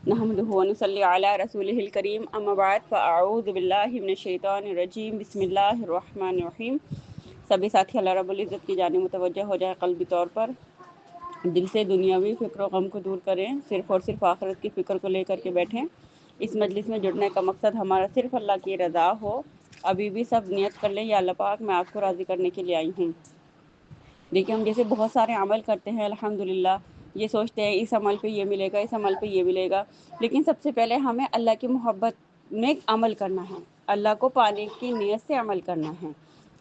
نحمدہ ونصلی علی رسولہ الکریم اما بعد فاعوذ باللہ من الشیطان الرجیم بسم اللہ الرحمن الرحیم۔ سبھی ساتھی اللہ رب العزت کی جانب متوجہ ہو جائے قلبی طور پر، دل سے دنیاوی فکر و غم کو دور کریں، صرف اور صرف آخرت کی فکر کو لے کر کے بیٹھیں۔ اس مجلس میں جڑنے کا مقصد ہمارا صرف اللہ کی رضا ہو۔ ابھی بھی سب نیت کر لیں، یا اللہ پاک میں آپ کو راضی کرنے کے لیے آئی ہوں۔ دیکھیں ہم جیسے بہت سارے عمل کرتے ہیں الحمدللہ، یہ سوچتے ہیں اس عمل پہ یہ ملے گا، اس عمل پہ یہ ملے گا، لیکن سب سے پہلے ہمیں اللہ کی محبت میں عمل کرنا ہے، اللہ کو پانے کی نیت سے عمل کرنا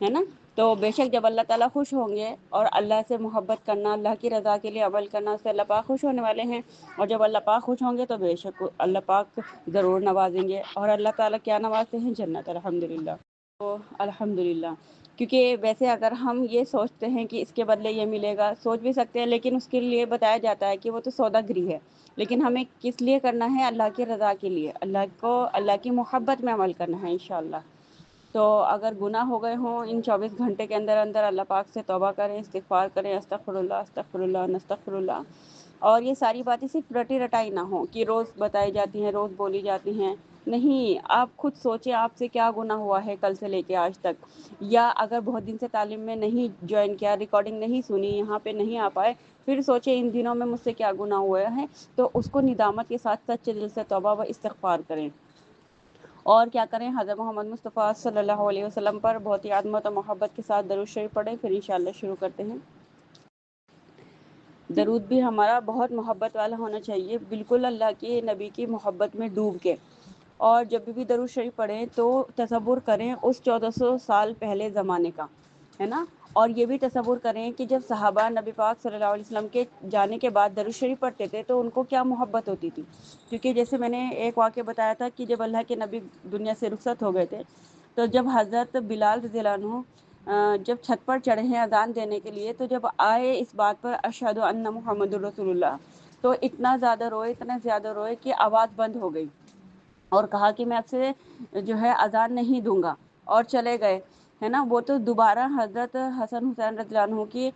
ہے نا۔ تو بے شک جب اللہ تعالیٰ خوش ہوں گے اور اللہ سے محبت کرنا، اللہ کی رضا کے لیے عمل کرنا، اس سے اللہ پاک خوش ہونے والے ہیں، اور جب اللہ پاک خوش ہوں گے تو بے شک اللہ پاک ضرور نوازیں گے۔ اور اللہ تعالیٰ کیا نوازتے ہیں؟ جنت، الحمدللہ۔ تو الحمدللہ، کیونکہ ویسے اگر ہم یہ سوچتے ہیں کہ اس کے بدلے یہ ملے گا، سوچ بھی سکتے ہیں، لیکن اس کے لیے بتایا جاتا ہے کہ وہ تو سوداگری ہے، لیکن ہمیں کس لیے کرنا ہے؟ اللہ کی رضا کے لیے، اللہ کی محبت میں عمل کرنا ہے انشاءاللہ۔ تو اگر گناہ ہو گئے ہوں ان 24 گھنٹے کے اندر اللہ پاک سے توبہ کریں، استغفار کریں، استغفر اللہ استغفر اللہ نستغفر اللہ۔ اور یہ ساری باتیں صرف رٹی رٹائی نہ ہوں کہ روز بتائی جاتی ہیں، روز بولی جاتی ہیں، نہیں، آپ خود سوچیں آپ سے کیا گناہ ہوا ہے کل سے لے کے آج تک، یا اگر بہت دن سے تعلیم میں نہیں جوائن کیا، ریکارڈنگ نہیں سنی، یہاں پہ نہیں آ پائے، پھر سوچیں ان دنوں میں مجھ سے کیا گناہ ہوا ہے، تو اس کو ندامت کے ساتھ سچے دل سے توبہ و استغفار کریں۔ اور کیا کریں؟ حضرت محمد مصطفیٰ صلی اللہ علیہ وسلم پر بہت ہی عظمت و محبت کے ساتھ درود شریف پڑھیں، پھر انشاءاللہ شروع کرتے ہیں۔ درود بھی ہمارا بہت محبت والا ہونا چاہیے، بالکل اللہ کے نبی کی محبت میں ڈوب کے۔ اور جب بھی درود شریف پڑھیں تو تصور کریں اس 1400 سال پہلے زمانے کا، ہے نا۔ اور یہ بھی تصور کریں کہ جب صحابہ نبی پاک صلی اللہ علیہ وسلم کے جانے کے بعد درود شریف پڑھتے تھے تو ان کو کیا محبت ہوتی تھی، کیونکہ جیسے میں نے ایک واقعہ بتایا تھا کہ جب اللہ کے نبی دنیا سے رخصت ہو گئے تھے تو جب حضرت بلال رضی اللہ عنہ جب چھت پر چڑھے ہیں اذان دینے کے لیے، تو جب آئے اس بات پر اشہد ان محمد الرسول اللہ، تو اتنا زیادہ روئے، اتنا زیادہ روئے کہ آواز بند ہو گئی، اور کہا کہ میں اب سے جو ہے اذان نہیں دوں گا، اور چلے گئے، ہے نا۔ وہ تو دوبارہ حضرت حسن حسین رضی اللہ عنہ کی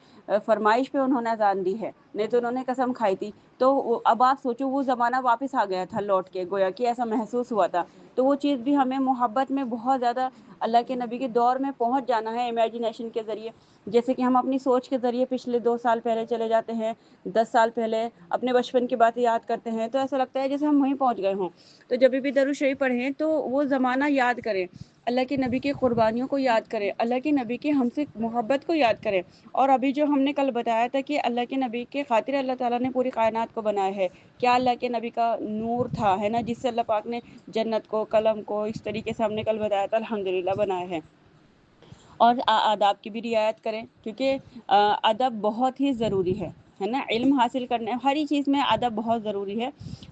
فرمائش پہ انہوں نے اذان دی ہے، نہیں تو انہوں نے قسم کھائی تھی۔ تو اب آپ سوچو وہ زمانہ واپس آ گیا تھا لوٹ کے، گویا کہ ایسا محسوس ہوا تھا۔ تو وہ چیز بھی ہمیں محبت میں بہت زیادہ اللہ کے نبی کے دور میں پہنچ جانا ہے، امیجنیشن کے ذریعے، جیسے کہ ہم اپنی سوچ کے ذریعے پچھلے 2 سال پہلے چلے جاتے ہیں، 10 سال پہلے اپنے بچپن کی باتیں یاد کرتے ہیں، تو ایسا لگتا ہے جیسے ہم وہیں پہنچ گئے ہوں۔ تو جب بھی درود شریف پڑھیں تو وہ زمانہ یاد کریں، اللہ کے نبی کی قربانیوں کو یاد کریں، اللہ کے نبی کی ہم سے محبت کو یاد کریں۔ اور ابھی جو ہم نے کل بتایا تھا کہ اللہ کے نبی کے خاطر اللہ تعالیٰ نے پوری کائنات کو بنایا ہے، کیا اللہ کے نبی کا نور تھا، ہے نا، جس سے اللہ پاک نے جنت کو، قلم کو، اس طریقے سے ہم نے کل بتایا تھا، الحمدللہ بنایا ہے۔ اور آداب کی بھی رعایت کریں، کیونکہ ادب بہت ہی ضروری ہے نا، علم حاصل کرنے ہر ہی چیز میں ادب بہت ضروری ہے۔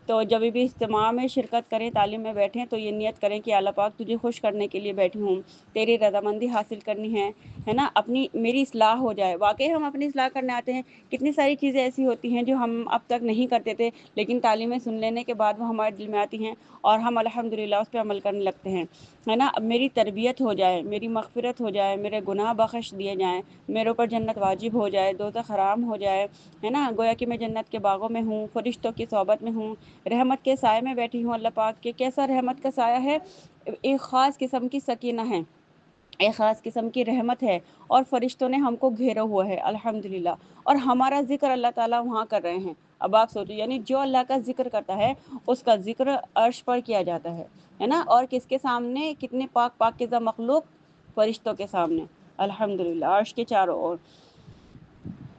تو جب بھی اجتماع میں شرکت کریں، تعلیم میں بیٹھیں، تو یہ نیت کریں کہ اللہ پاک تجھے خوش کرنے کے لیے بیٹھی ہوں، تیری رضامندی حاصل کرنی ہے نا، میری اصلاح ہو جائے۔ واقعی ہم اپنی اصلاح کرنے آتے ہیں، کتنی ساری چیزیں ایسی ہوتی ہیں جو ہم اب تک نہیں کرتے تھے، لیکن تعلیمیں سن لینے کے بعد وہ ہمارے دل میں آتی ہیں اور ہم الحمدللہ اس پہ عمل کرنے لگتے ہیں، ہے نا۔ اب میری تربیت ہو جائے، میری مغفرت ہو جائے، میرے گناہ بخش دیے جائیں، میرے اوپر جنت واجب ہو جائے، دوزخ حرام ہو جائے، ہے نا، گویا کہ میں جنت کے باغوں میں ہوں، فرشتوں کی صحبت میں ہوں، رحمت کے سائے میں بیٹھی ہوں اللہ پاک کے۔ کیسا رحمت کا سایہ ہے؟ ایک خاص قسم کی سکینہ ہے، ایک خاص قسم کی رحمت ہے، اور فرشتوں نے ہم کو گھیرا ہوا ہے الحمدللہ، اور ہمارا ذکر اللہ تعالیٰ وہاں کر رہے ہیں۔ اب آپ سوچو، یعنی جو اللہ کا ذکر کرتا ہے اس کا ذکر عرش پر کیا جاتا ہے نا، اور کس کے سامنے؟ کتنے پاک پاکیزہ مخلوق، فرشتوں کے سامنے، الحمدللہ، عرش کے چاروں اور۔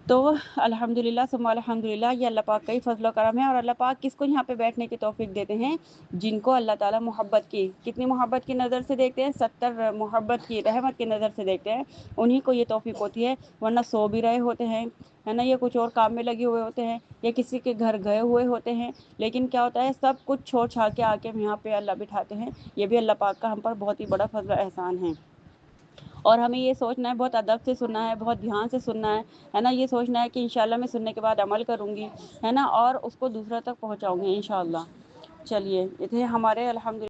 تو الحمدللہ ثم الحمدللہ، یہ اللہ پاک کا ہی فضل و کرم ہے، اور اللہ پاک کس کو یہاں پہ بیٹھنے کی توفیق دیتے ہیں؟ جن کو اللہ تعالیٰ محبت کی، کتنی محبت کی نظر سے دیکھتے ہیں؟ 70 محبت کی، رحمت کی نظر سے دیکھتے ہیں، انہی کو یہ توفیق ہوتی ہے، ورنہ سو بھی رہے ہوتے ہیں، ہے نا، یہ کچھ اور کام میں لگے ہوئے ہوتے ہیں، یا کسی کے گھر گئے ہوئے ہوتے ہیں، لیکن کیا ہوتا ہے، سب کچھ چھوڑ چھاڑ کے آ کے یہاں پہ اللہ بٹھاتے ہیں۔ یہ بھی اللہ پاک کا ہم پر بہت ہی بڑا فضل و احسان ہے۔ اور ہمیں یہ سوچنا ہے، بہت ادب سے سننا ہے، بہت دھیان سے سننا ہے نا، یہ سوچنا ہے کہ انشاءاللہ میں سننے کے بعد عمل کروں گی، ہے نا، اور اس کو دوسروں تک پہنچاؤں گی انشاءاللہ۔ چلیے، یہ تھے ہمارے الحمدللہ